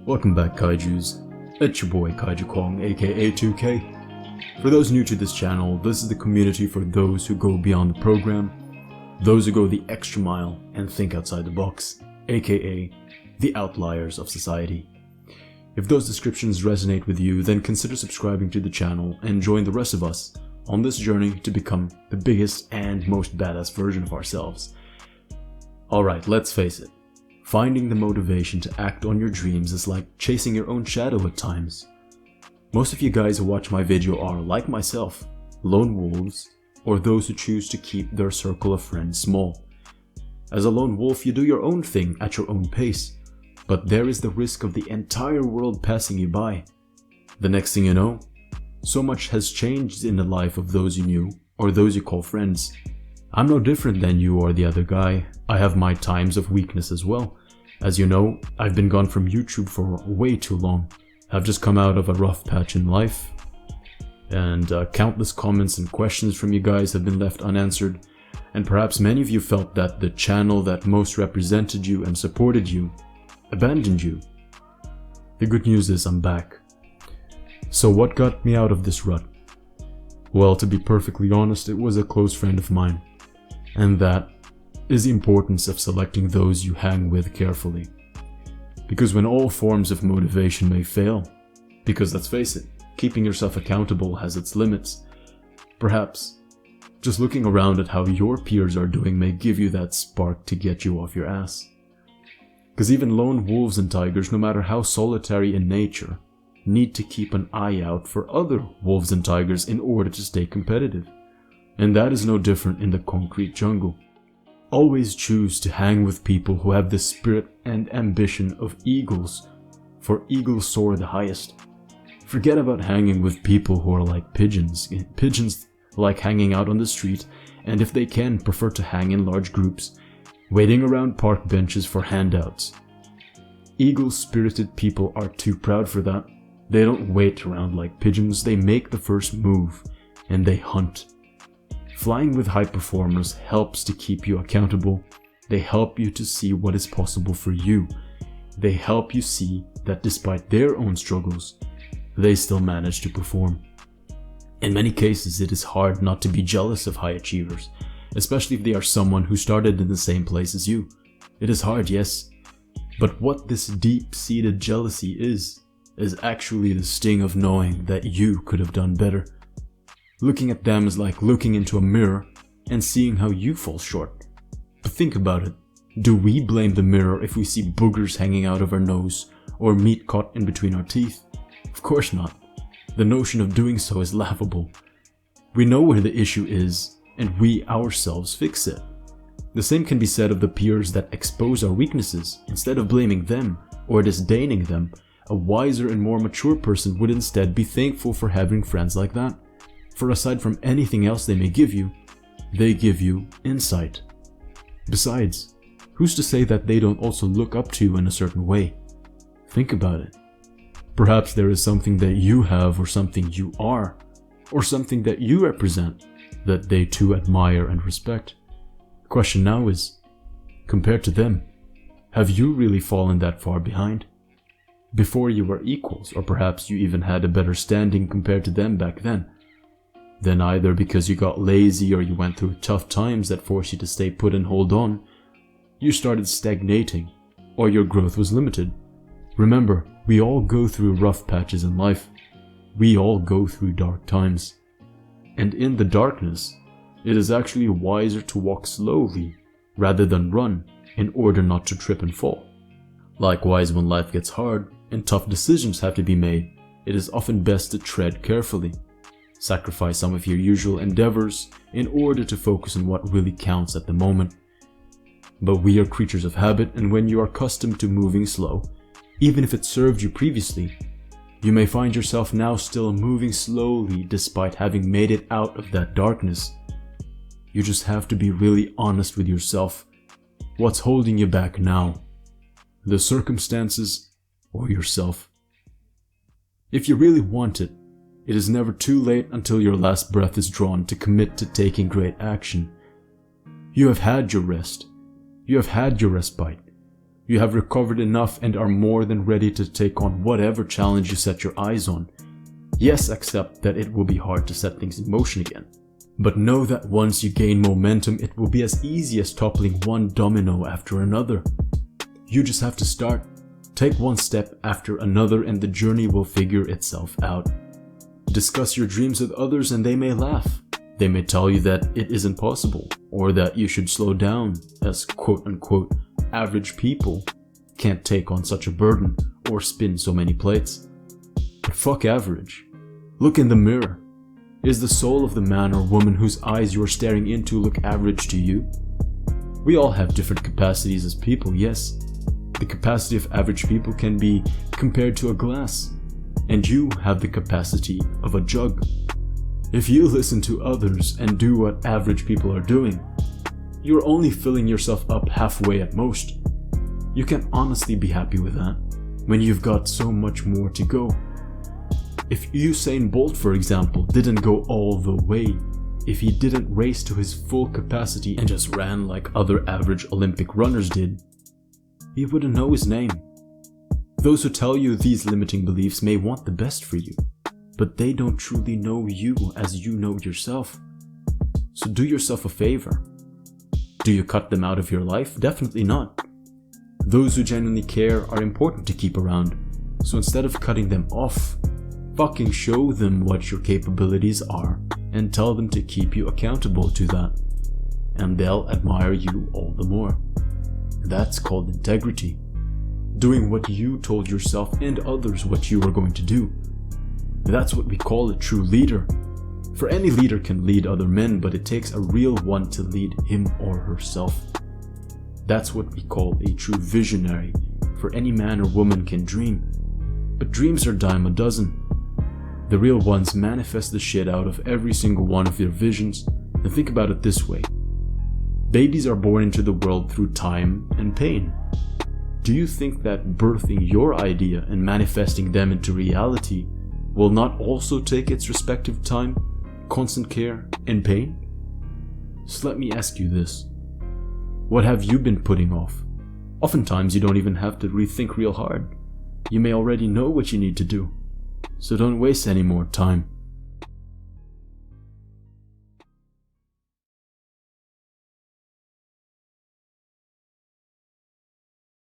Welcome back, Kaijus. It's your boy Kaiju Kwong, aka 2K. For those new to this channel, this is the community for those who go beyond the program, those who go the extra mile and think outside the box, aka the outliers of society. If those descriptions resonate with you, then consider subscribing to the channel and join the rest of us on this journey to become the biggest and most badass version of ourselves. Alright, let's face it. Finding the motivation to act on your dreams is like chasing your own shadow at times. Most of you guys who watch my video are, like myself, lone wolves, or those who choose to keep their circle of friends small. As a lone wolf, you do your own thing at your own pace, but there is the risk of the entire world passing you by. The next thing you know, so much has changed in the life of those you knew, or those you call friends. I'm no different than you or the other guy. I have my times of weakness as well. As you know, I've been gone from YouTube for way too long. I've just come out of a rough patch in life, and countless comments and questions from you guys have been left unanswered, and perhaps many of you felt that the channel that most represented you and supported you abandoned you. The good news is I'm back. So what got me out of this rut? Well, to be perfectly honest, it was a close friend of mine. And that is the importance of selecting those you hang with carefully. Because when all forms of motivation may fail, because let's face it, keeping yourself accountable has its limits, perhaps just looking around at how your peers are doing may give you that spark to get you off your ass. Because even lone wolves and tigers, no matter how solitary in nature, need to keep an eye out for other wolves and tigers in order to stay competitive. And that is no different in the concrete jungle. Always choose to hang with people who have the spirit and ambition of eagles, for eagles soar the highest. Forget about hanging with people who are like pigeons. Pigeons like hanging out on the street, and if they can, prefer to hang in large groups, waiting around park benches for handouts. Eagle-spirited people are too proud for that. They don't wait around like pigeons, they make the first move, and they hunt. Flying with high performers helps to keep you accountable. They help you to see what is possible for you. They help you see that despite their own struggles, they still manage to perform. In many cases, it is hard not to be jealous of high achievers, especially if they are someone who started in the same place as you. It is hard, yes, but what this deep-seated jealousy is actually the sting of knowing that you could have done better. Looking at them is like looking into a mirror and seeing how you fall short. But think about it. Do we blame the mirror if we see boogers hanging out of our nose or meat caught in between our teeth? Of course not. The notion of doing so is laughable. We know where the issue is, and we ourselves fix it. The same can be said of the peers that expose our weaknesses. Instead of blaming them or disdaining them, a wiser and more mature person would instead be thankful for having friends like that. For aside from anything else they may give you, they give you insight. Besides, who's to say that they don't also look up to you in a certain way? Think about it. Perhaps there is something that you have, or something you are, or something that you represent that they too admire and respect. The question now is, compared to them, have you really fallen that far behind? Before you were equals, or perhaps you even had a better standing compared to them back then. Then either because you got lazy or you went through tough times that forced you to stay put and hold on, you started stagnating, or your growth was limited. Remember, we all go through rough patches in life. We all go through dark times. And in the darkness, it is actually wiser to walk slowly rather than run in order not to trip and fall. Likewise, when life gets hard and tough decisions have to be made, it is often best to tread carefully. Sacrifice some of your usual endeavors in order to focus on what really counts at the moment. But we are creatures of habit, and when you are accustomed to moving slow, even if it served you previously, you may find yourself now still moving slowly despite having made it out of that darkness. You just have to be really honest with yourself. What's holding you back now? The circumstances or yourself? If you really want it, it is never too late until your last breath is drawn to commit to taking great action. You have had your rest. You have had your respite. You have recovered enough and are more than ready to take on whatever challenge you set your eyes on. Yes, accept that it will be hard to set things in motion again. But know that once you gain momentum, it will be as easy as toppling one domino after another. You just have to start. Take one step after another and the journey will figure itself out. Discuss your dreams with others and they may laugh. They may tell you that it isn't possible, or that you should slow down, as quote-unquote average people can't take on such a burden or spin so many plates. But fuck average. Look in the mirror. Is the soul of the man or woman whose eyes you are staring into look average to you? We all have different capacities as people, yes. The capacity of average people can be compared to a glass, and you have the capacity of a jug. If you listen to others and do what average people are doing, you're only filling yourself up halfway at most. You can honestly be happy with that, when you've got so much more to go. If Usain Bolt, for example, didn't go all the way, if he didn't race to his full capacity and just ran like other average Olympic runners did, he wouldn't know his name. Those who tell you these limiting beliefs may want the best for you, but they don't truly know you as you know yourself. So do yourself a favor. Do you cut them out of your life? Definitely not. Those who genuinely care are important to keep around, so instead of cutting them off, fucking show them what your capabilities are and tell them to keep you accountable to that, and they'll admire you all the more. That's called integrity. Doing what you told yourself and others what you were going to do. That's what we call a true leader. For any leader can lead other men, but it takes a real one to lead him or herself. That's what we call a true visionary. For any man or woman can dream, but dreams are dime a dozen. The real ones manifest the shit out of every single one of their visions. And think about it this way. Babies are born into the world through time and pain. Do you think that birthing your idea and manifesting them into reality will not also take its respective time, constant care, and pain? So let me ask you this. What have you been putting off? Oftentimes you don't even have to rethink real hard. You may already know what you need to do. So don't waste any more time.